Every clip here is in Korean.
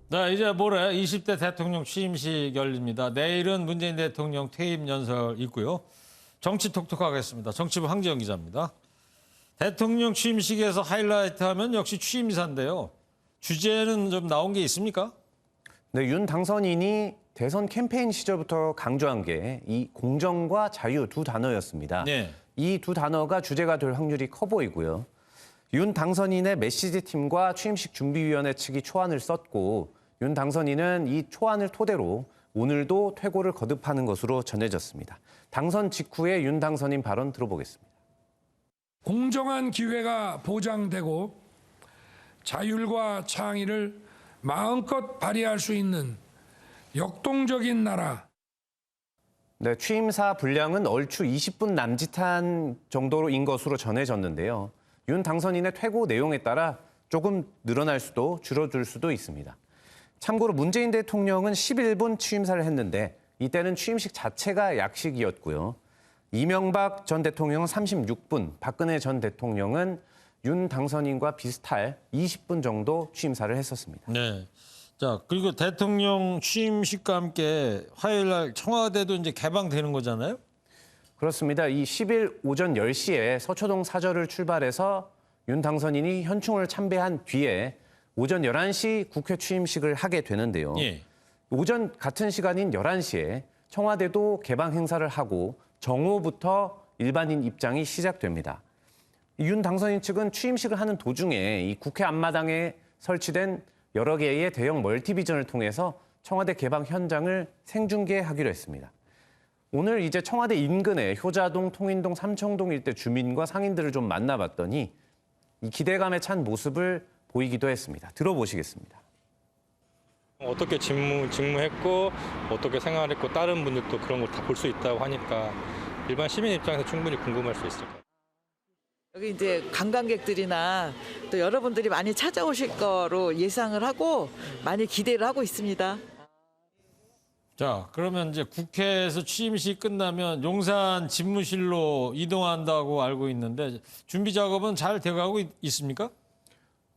네, 이제 모레 20대 대통령 취임식 열립니다. 내일은 문재인 대통령 퇴임 연설 있고요. 정치 톡톡하겠습니다. 정치부 황재영 기자입니다. 대통령 취임식에서 하이라이트 하면 역시 취임사인데요. 주제는 좀 나온 게 있습니까? 네, 윤 당선인이 대선 캠페인 시절부터 강조한 게 이 공정과 자유 두 단어였습니다. 네. 이 두 단어가 주제가 될 확률이 커 보이고요. 윤 당선인의 메시지 팀과 취임식 준비위원회 측이 초안을 썼고 윤 당선인은 이 초안을 토대로 오늘도 퇴고를 거듭하는 것으로 전해졌습니다. 당선 직후에 윤 당선인 발언 들어보겠습니다. 공정한 기회가 보장되고 자율과 창의를 마음껏 발휘할 수 있는 역동적인 나라. 네, 취임사 분량은 얼추 20분 남짓한 정도인 것으로 전해졌는데요. 윤 당선인의 퇴고 내용에 따라 조금 늘어날 수도 줄어들 수도 있습니다. 참고로 문재인 대통령은 11분 취임사를 했는데 이때는 취임식 자체가 약식이었고요. 이명박 전 대통령은 36분, 박근혜 전 대통령은 윤 당선인과 비슷할 20분 정도 취임사를 했었습니다. 네. 자, 그리고 대통령 취임식과 함께 화요일 날 청와대도 이제 개방되는 거잖아요? 그렇습니다. 이 10일 오전 10시에 서초동 사저를 출발해서 윤 당선인이 현충을 참배한 뒤에 오전 11시 국회 취임식을 하게 되는데요. 예. 오전 같은 시간인 11시에 청와대도 개방 행사를 하고 정오부터 일반인 입장이 시작됩니다. 윤 당선인 측은 취임식을 하는 도중에 이 국회 앞마당에 설치된 여러 개의 대형 멀티비전을 통해서 청와대 개방 현장을 생중계하기로 했습니다. 오늘 이제 청와대 인근의 효자동, 통인동, 삼청동 일대 주민과 상인들을 좀 만나봤더니 이 기대감에 찬 모습을 보이기도 했습니다. 들어보시겠습니다. 어떻게 직무했고 어떻게 생활했고 다른 분들도 그런 걸 다 볼 수 있다고 하니까 일반 시민 입장에서 충분히 궁금할 수 있을 거예요. 여기 이제 관광객들이나 또 여러분들이 많이 찾아오실 거로 예상을 하고 많이 기대를 하고 있습니다. 자, 그러면 이제 국회에서 취임식 끝나면 용산 집무실로 이동한다고 알고 있는데 준비 작업은 잘 돼가고 있습니까?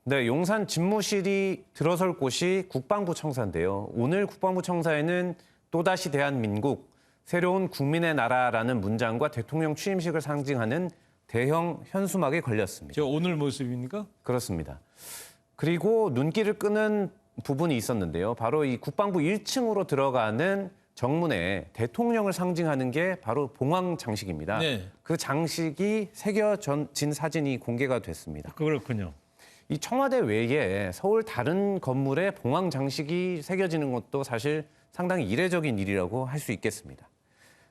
네, 용산 집무실이 들어설 곳이 국방부 청사인데요. 오늘 국방부 청사에는 또다시 대한민국, 새로운 국민의 나라라는 문장과 대통령 취임식을 상징하는 대형 현수막이 걸렸습니다. 저 오늘 모습입니까? 그렇습니다. 그리고 눈길을 끄는 부분이 있었는데요. 바로 이 국방부 1층으로 들어가는 정문에 대통령을 상징하는 게 바로 봉황 장식입니다. 네. 그 장식이 새겨진 사진이 공개가 됐습니다. 그렇군요. 이 청와대 외에 서울 다른 건물에 봉황 장식이 새겨지는 것도 사실 상당히 이례적인 일이라고 할 수 있겠습니다.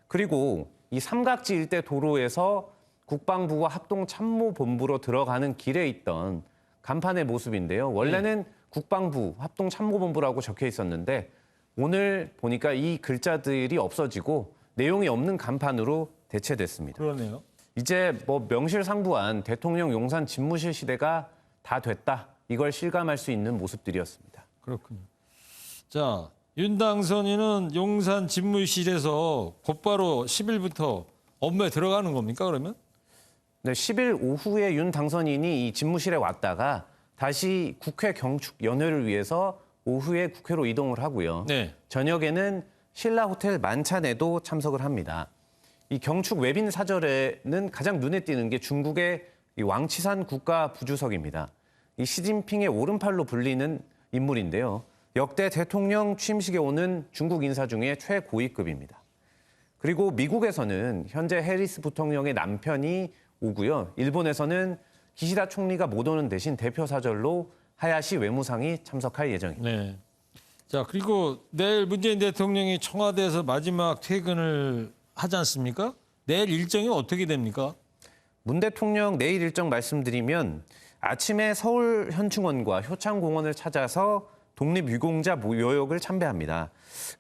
그리고 이 삼각지 일대 도로에서 국방부와 합동참모본부로 들어가는 길에 있던 간판의 모습인데요. 원래는 국방부 합동참모본부라고 적혀 있었는데 오늘 보니까 이 글자들이 없어지고 내용이 없는 간판으로 대체됐습니다. 그러네요. 이제 뭐 명실상부한 대통령 용산 집무실 시대가 다 됐다. 이걸 실감할 수 있는 모습들이었습니다. 그렇군요. 자, 윤 당선인은 용산 집무실에서 곧바로 10일부터 업무에 들어가는 겁니까, 그러면? 네, 10일 오후에 윤 당선인이 이 집무실에 왔다가 다시 국회 경축 연회를 위해서 오후에 국회로 이동을 하고요. 네. 저녁에는 신라 호텔 만찬에도 참석을 합니다. 이 경축 외빈 사절에는 가장 눈에 띄는 게 중국의 이 왕치산 국가 부주석입니다. 이 시진핑의 오른팔로 불리는 인물인데요. 역대 대통령 취임식에 오는 중국 인사 중에 최고위급입니다. 그리고 미국에서는 현재 해리스 부통령의 남편이 오고요. 일본에서는 기시다 총리가 못 오는 대신 대표 사절로 하야시 외무상이 참석할 예정입니다. 네. 자, 그리고 내일 문재인 대통령이 청와대에서 마지막 퇴근을 하지 않습니까? 내일 일정이 어떻게 됩니까? 문 대통령 내일 일정 말씀드리면 아침에 서울 현충원과 효창공원을 찾아서 독립유공자 묘역을 참배합니다.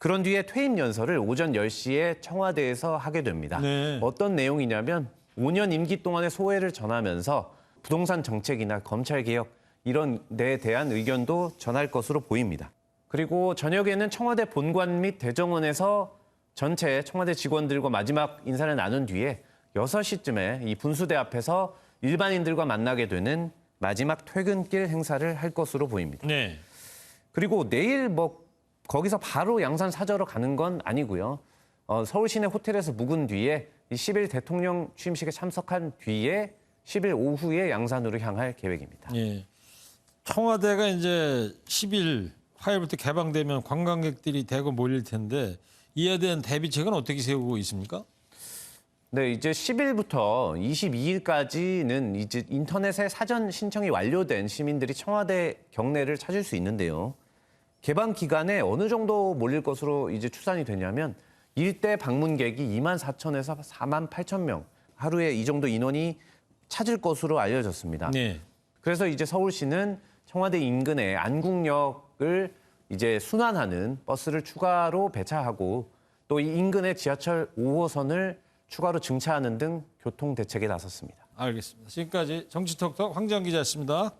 그런 뒤에 퇴임 연설을 오전 10시에 청와대에서 하게 됩니다. 네. 어떤 내용이냐면 5년 임기 동안의 소회를 전하면서 부동산 정책이나 검찰개혁 이런 데에 대한 의견도 전할 것으로 보입니다. 그리고 저녁에는 청와대 본관 및 대정원에서 전체 청와대 직원들과 마지막 인사를 나눈 뒤에 6시쯤에 이 분수대 앞에서 일반인들과 만나게 되는 마지막 퇴근길 행사를 할 것으로 보입니다. 네. 그리고 내일 뭐 거기서 바로 양산 사저로 가는 건 아니고요. 서울 시내 호텔에서 묵은 뒤에 이 10일 대통령 취임식에 참석한 뒤에 10일 오후에 양산으로 향할 계획입니다. 예. 청와대가 이제 10일 화요일부터 개방되면 관광객들이 대거 몰릴 텐데 이에 대한 대비책은 어떻게 세우고 있습니까? 네, 이제 10일부터 22일까지는 이제 인터넷에 사전 신청이 완료된 시민들이 청와대 경내를 찾을 수 있는데요. 개방 기간에 어느 정도 몰릴 것으로 이제 추산이 되냐면 일대 방문객이 2만 4천에서 4만 8천 명, 하루에 이 정도 인원이 찾을 것으로 알려졌습니다. 네. 그래서 이제 서울시는 청와대 인근의 안국역을 이제 순환하는 버스를 추가로 배차하고 또 이 인근의 지하철 5호선을 추가로 증차하는 등 교통 대책에 나섰습니다. 알겠습니다. 지금까지 정치톡톡 황재원 기자였습니다.